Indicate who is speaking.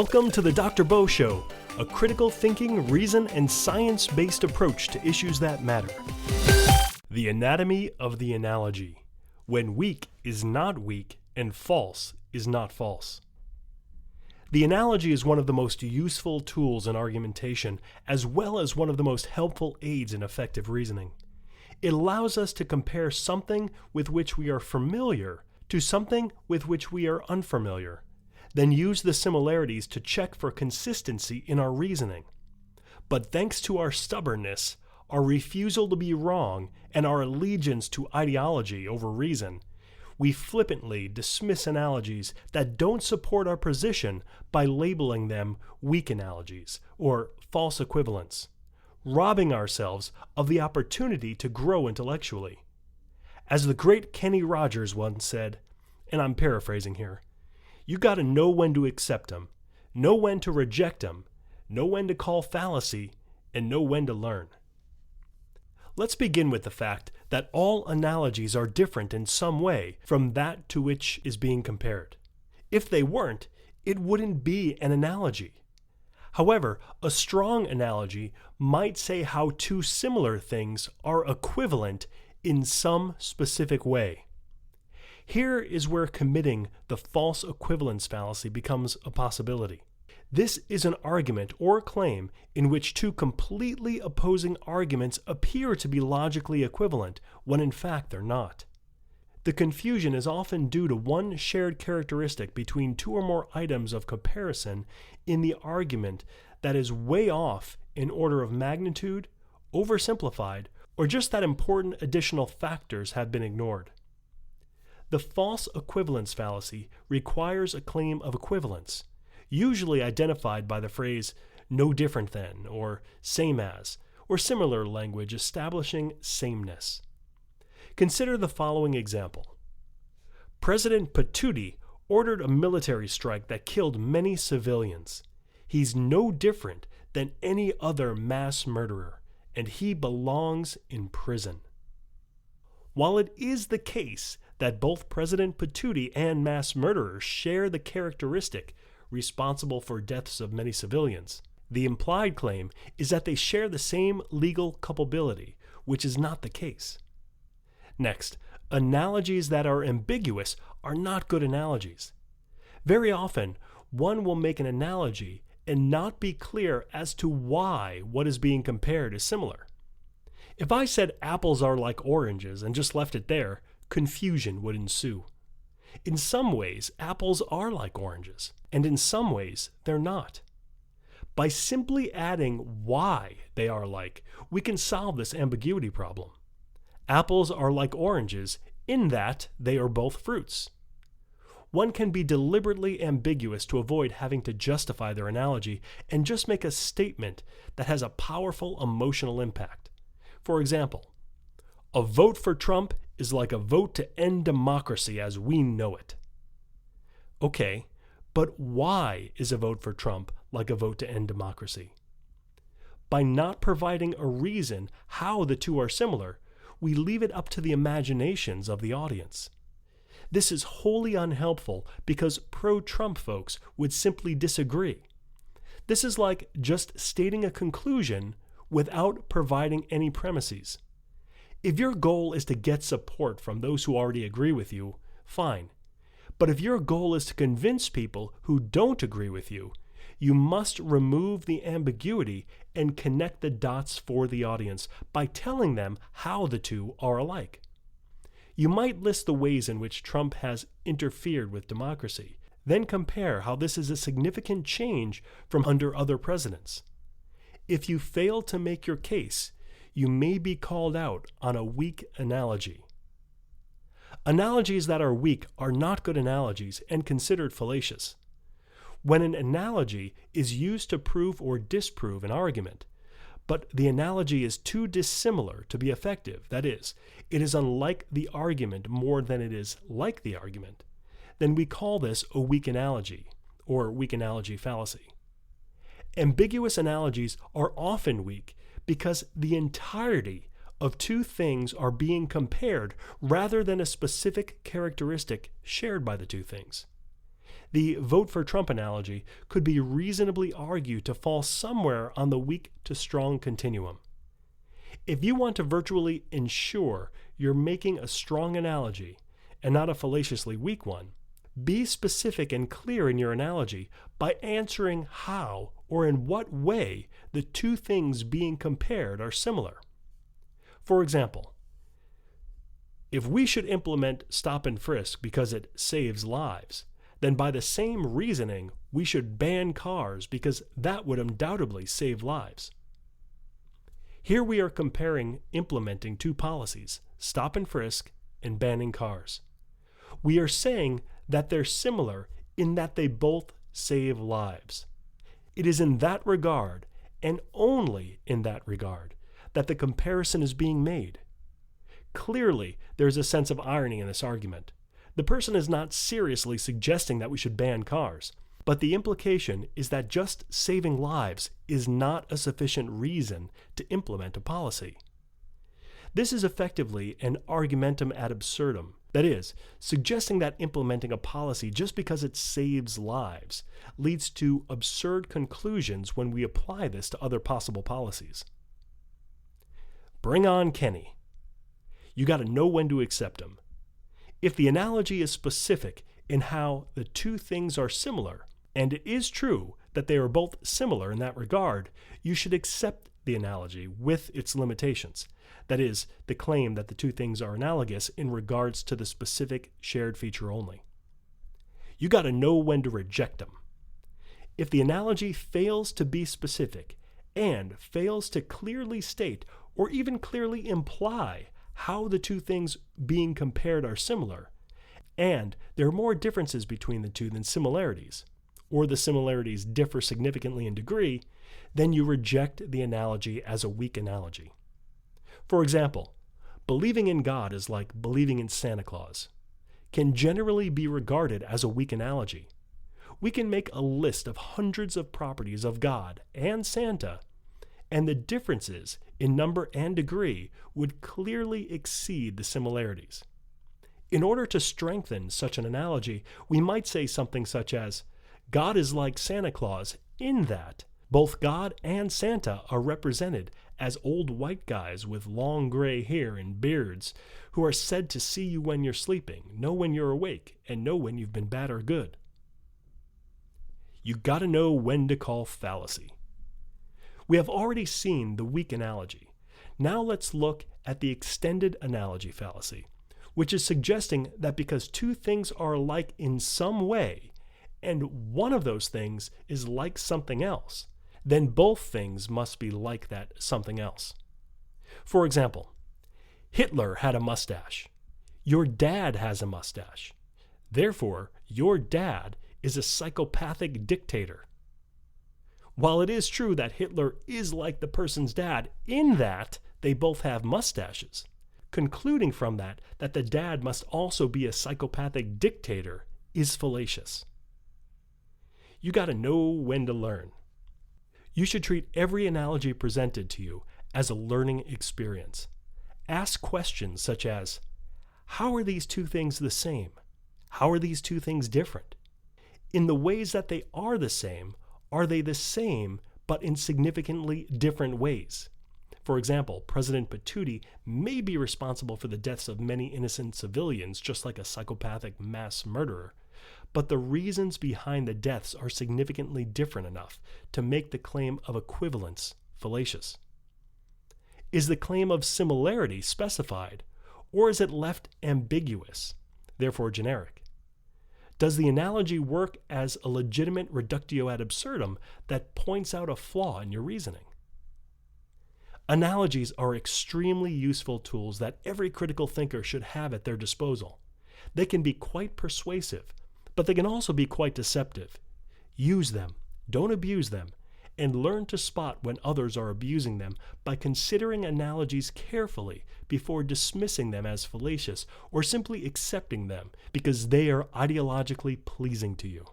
Speaker 1: Welcome to the Dr. Bo Show, a critical thinking, reason, and science-based approach to issues that matter. The anatomy of the analogy, when weak is not weak and false is not false. The analogy is one of the most useful tools in argumentation, as well as one of the most helpful aids in effective reasoning. It allows us to compare something with which we are familiar to something with which we are unfamiliar, then use the similarities to check for consistency in our reasoning. But thanks to our stubbornness, our refusal to be wrong, and our allegiance to ideology over reason, we flippantly dismiss analogies that don't support our position by labeling them weak analogies or false equivalents, robbing ourselves of the opportunity to grow intellectually. As the great Kenny Rogers once said, and I'm paraphrasing here, you got to know when to accept them, know when to reject them, know when to call fallacy, and know when to learn. Let's begin with the fact that all analogies are different in some way from that to which is being compared. If they weren't, it wouldn't be an analogy. However, a strong analogy might say how two similar things are equivalent in some specific way. Here is where committing the false equivalence fallacy becomes a possibility. This is an argument or claim in which two completely opposing arguments appear to be logically equivalent when in fact they're not. The confusion is often due to one shared characteristic between two or more items of comparison in the argument that is way off in order of magnitude, oversimplified, or just that important additional factors have been ignored. The false equivalence fallacy requires a claim of equivalence, usually identified by the phrase no different than, or same as, or similar language establishing sameness. Consider the following example. President Patootie ordered a military strike that killed many civilians. He's no different than any other mass murderer, and he belongs in prison. While it is the case that both President Patootie and mass murderers share the characteristic responsible for deaths of many civilians, the implied claim is that they share the same legal culpability, which is not the case. Next, analogies that are ambiguous are not good analogies. Very often, one will make an analogy and not be clear as to why what is being compared is similar. If I said apples are like oranges and just left it there, confusion would ensue. In some ways, apples are like oranges, and in some ways, they're not. By simply adding why they are like, we can solve this ambiguity problem. Apples are like oranges in that they are both fruits. One can be deliberately ambiguous to avoid having to justify their analogy and just make a statement that has a powerful emotional impact. For example, a vote for Trump is like a vote to end democracy as we know it. Okay, but why is a vote for Trump like a vote to end democracy? By not providing a reason how the two are similar, we leave it up to the imaginations of the audience. This is wholly unhelpful because pro-Trump folks would simply disagree. This is like just stating a conclusion without providing any premises. If your goal is to get support from those who already agree with you, fine. But if your goal is to convince people who don't agree with you, you must remove the ambiguity and connect the dots for the audience by telling them how the two are alike. You might list the ways in which Trump has interfered with democracy, then compare how this is a significant change from under other presidents. If you fail to make your case, you may be called out on a weak analogy. Analogies that are weak are not good analogies and considered fallacious. When an analogy is used to prove or disprove an argument, but the analogy is too dissimilar to be effective, that is, it is unlike the argument more than it is like the argument, then we call this a weak analogy, or weak analogy fallacy. Ambiguous analogies are often weak because the entirety of two things are being compared rather than a specific characteristic shared by the two things. The vote for Trump analogy could be reasonably argued to fall somewhere on the weak to strong continuum. If you want to virtually ensure you're making a strong analogy and not a fallaciously weak one, be specific and clear in your analogy by answering how or in what way the two things being compared are similar. For example, if we should implement stop and frisk because it saves lives, then by the same reasoning, we should ban cars because that would undoubtedly save lives. Here we are comparing implementing two policies, stop and frisk and banning cars. We are saying that they're similar in that they both save lives. It is in that regard, and only in that regard, that the comparison is being made. Clearly, there is a sense of irony in this argument. The person is not seriously suggesting that we should ban cars, but the implication is that just saving lives is not a sufficient reason to implement a policy. This is effectively an argumentum ad absurdum, that is, suggesting that implementing a policy just because it saves lives leads to absurd conclusions when we apply this to other possible policies. Bring on Kenny. You got to know when to accept him. If the analogy is specific in how the two things are similar, and it is true that they are both similar in that regard, you should accept the analogy with its limitations. That is, the claim that the two things are analogous in regards to the specific shared feature only. You got to know when to reject them. If the analogy fails to be specific and fails to clearly state or even clearly imply how the two things being compared are similar, and there are more differences between the two than similarities, or the similarities differ significantly in degree, then you reject the analogy as a weak analogy. For example, believing in God is like believing in Santa Claus, can generally be regarded as a weak analogy. We can make a list of hundreds of properties of God and Santa, and the differences in number and degree would clearly exceed the similarities. In order to strengthen such an analogy, we might say something such as, God is like Santa Claus in that both God and Santa are represented as old white guys with long gray hair and beards who are said to see you when you're sleeping, know when you're awake, and know when you've been bad or good. You gotta know when to call fallacy. We have already seen the weak analogy. Now let's look at the extended analogy fallacy, which is suggesting that because two things are alike in some way, and one of those things is like something else, then both things must be like that something else. For example, Hitler had a mustache. Your dad has a mustache. Therefore, your dad is a psychopathic dictator. While it is true that Hitler is like the person's dad in that they both have mustaches, concluding from that the dad must also be a psychopathic dictator is fallacious. You got to know when to learn. You should treat every analogy presented to you as a learning experience. Ask questions such as, how are these two things the same? How are these two things different? In the ways that they are the same, are they the same but in significantly different ways? For example, President Patootie may be responsible for the deaths of many innocent civilians, just like a psychopathic mass murderer, but the reasons behind the deaths are significantly different enough to make the claim of equivalence fallacious. Is the claim of similarity specified, or is it left ambiguous, therefore generic? Does the analogy work as a legitimate reductio ad absurdum that points out a flaw in your reasoning? Analogies are extremely useful tools that every critical thinker should have at their disposal. They can be quite persuasive, but they can also be quite deceptive. Use them, don't abuse them, and learn to spot when others are abusing them by considering analogies carefully before dismissing them as fallacious or simply accepting them because they are ideologically pleasing to you.